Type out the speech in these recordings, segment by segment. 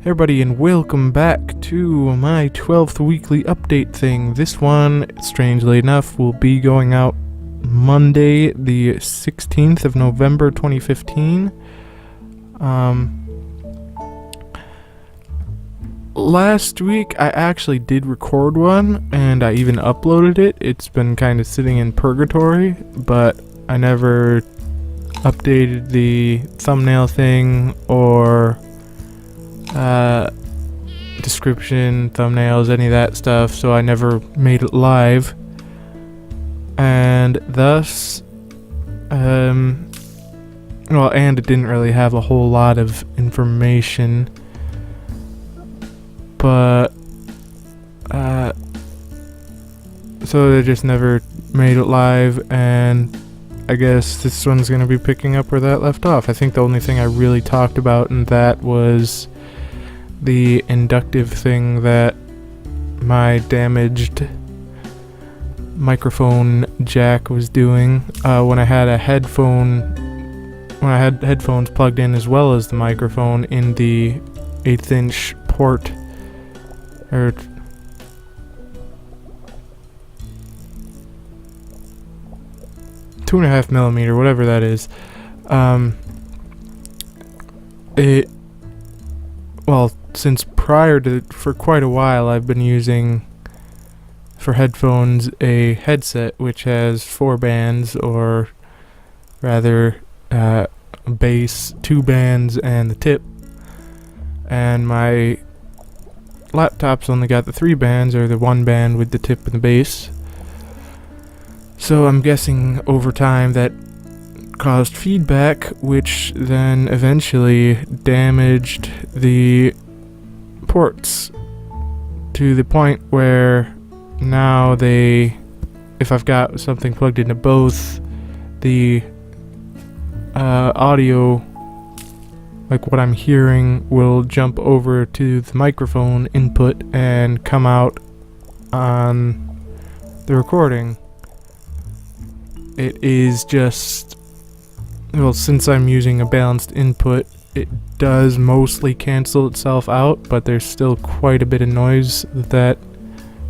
Everybody, and welcome back to my 12th weekly update thing. This one, strangely enough, will be going out Monday, the 16th of November, 2015. Last week, I actually did record one, and I even uploaded it. It's been kind of sitting in purgatory, but I never updated the thumbnail thing or description, thumbnails, any of that stuff, so I never made it live, and thus and it didn't really have a whole lot of information, but so I just never made it live, and I guess this one's gonna be picking up where that left off. I think the only thing I really talked about in that was the inductive thing that my damaged microphone jack was doing when I had headphones plugged in as well as the microphone in the 1/8 inch port, or 2.5 millimeter, whatever that is. Since for quite a while, I've been using for headphones a headset which has 4 bands, or rather bass, 2 bands, and the tip. And my laptop's only got the 3 bands, or the 1 band with the tip and the bass. So I'm guessing over time that caused feedback, which then eventually damaged the ports to the point where now if I've got something plugged into both, the audio, like what I'm hearing, will jump over to the microphone input and come out on the recording. It is just, since I'm using a balanced input, it does mostly cancel itself out, but there's still quite a bit of noise that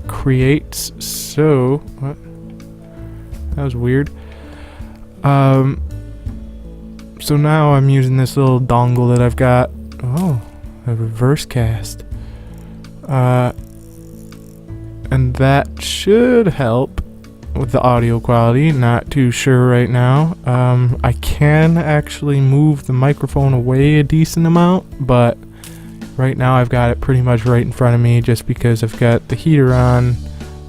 creates. So, what? That was weird. So now I'm using this little dongle that I've got. Oh, a reverse cast. And that should help with the audio quality. Not too sure right now. I can actually move the microphone away a decent amount, but right now I've got it pretty much right in front of me, just because I've got the heater on,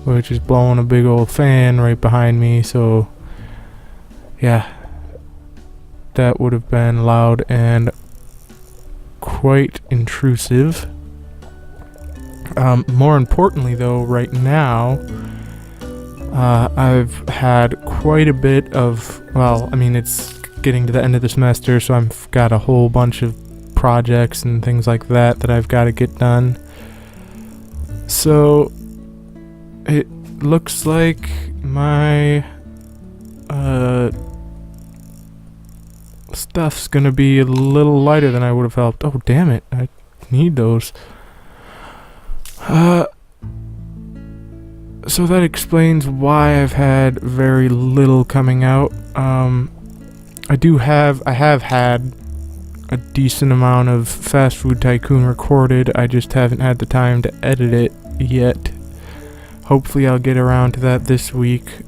which is blowing a big old fan right behind me. So yeah, that would have been loud and quite intrusive. More importantly though, right now I've had quite a bit of, it's getting to the end of the semester, so I've got a whole bunch of projects and things like that I've got to get done. So it looks like my stuff's gonna be a little lighter than I would have helped. Oh damn it, I need those. So that explains why I've had very little coming out. I have had a decent amount of Fast Food Tycoon recorded. I just haven't had the time to edit it yet. Hopefully I'll get around to that this week.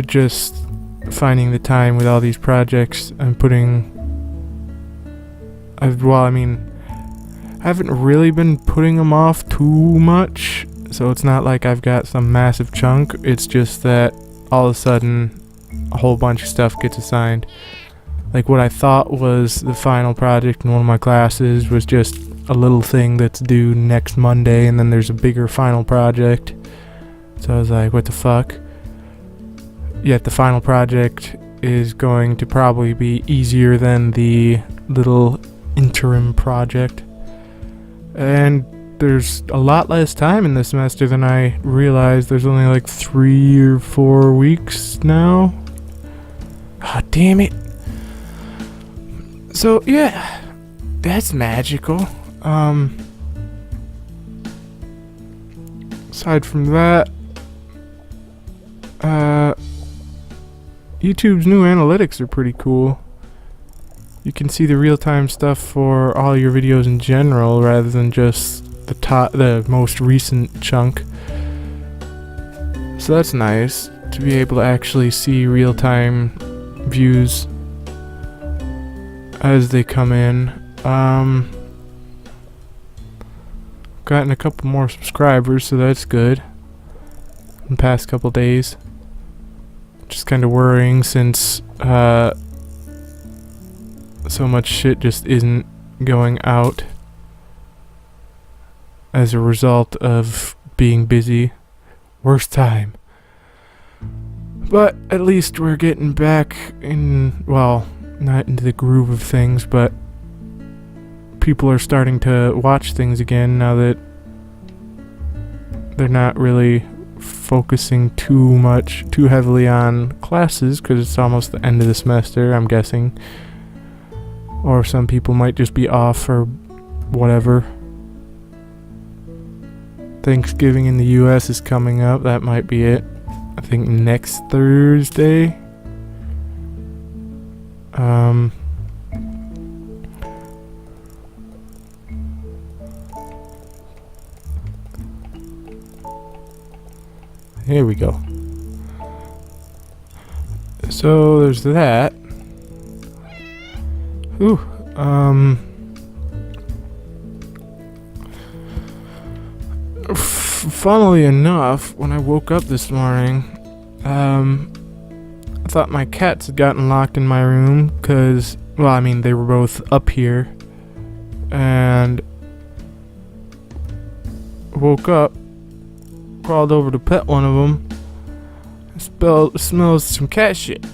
Just finding the time with all these projects I'm putting. I haven't really been putting them off too much, so it's not like I've got some massive chunk. It's just that all of a sudden a whole bunch of stuff gets assigned. Like what I thought was the final project in one of my classes was just a little thing that's due next Monday, and then there's a bigger final project. So I was like, what the fuck? Yet the final project is going to probably be easier than the little interim project. And there's a lot less time in this semester than I realized. There's only like 3 or 4 weeks now. Ah, damn it. So yeah, that's magical. Aside from that, YouTube's new analytics are pretty cool. You can see the real-time stuff for all your videos in general rather than just the most recent chunk. So that's nice to be able to actually see real-time views as they come in. Gotten a couple more subscribers, so that's good in the past couple days. Just kind of worrying since so much shit just isn't going out as a result of being busy. Worst time. But at least we're getting back in, well, not into the groove of things, but people are starting to watch things again now that they're not really focusing too heavily on classes because it's almost the end of the semester, I'm guessing. Or some people might just be off or whatever. Thanksgiving in the US is coming up. That might be it. I think next Thursday. Here we go. So there's that. Ooh, funnily enough, when I woke up this morning, I thought my cats had gotten locked in my room because, well, I mean, they were both up here, and woke up, crawled over to pet one of them, smells some cat shit. I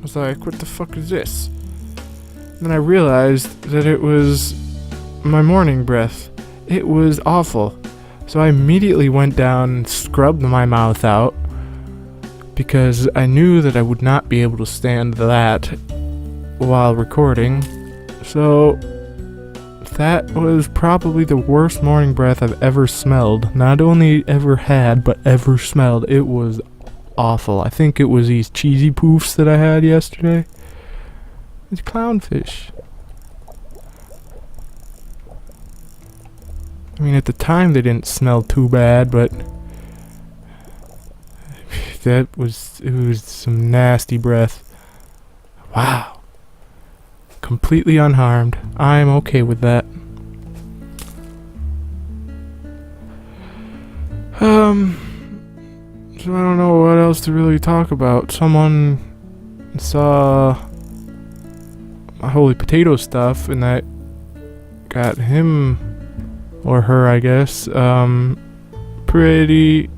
was like, what the fuck is this? Then I realized that it was my morning breath. It was awful. So I immediately went down and scrubbed my mouth out because I knew that I would not be able to stand that while recording. So that was probably the worst morning breath I've ever smelled. Not only ever had, but ever smelled. It was awful. I think it was these cheesy poofs that I had yesterday. It's clownfish. I mean, at the time they didn't smell too bad, but it was some nasty breath. Wow. Completely unharmed. I'm okay with that. So I don't know what else to really talk about. Someone saw my Holy Potato stuff, and that got him, or her, I guess, pretty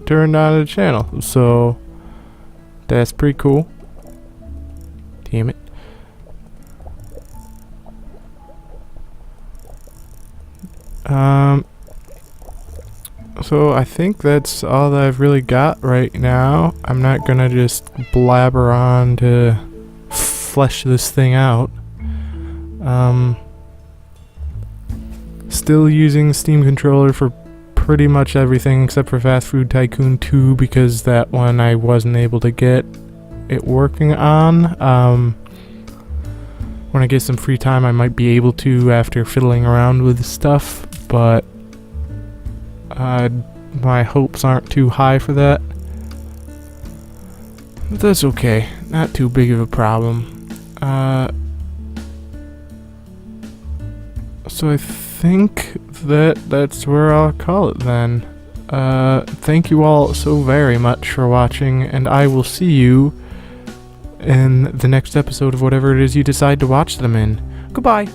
turned on the channel. So that's pretty cool. Damn it. So I think that's all that I've really got right now. I'm not gonna just blabber on to flesh this thing out. Still using Steam controller for pretty much everything except for Fast Food Tycoon 2 because that one I wasn't able to get it working on. When I get some free time I might be able to after fiddling around with stuff, but my hopes aren't too high for that. But that's okay. Not too big of a problem. So I think that's where I'll call it then. Thank you all so very much for watching, and I will see you in the next episode of whatever it is you decide to watch them in. Goodbye!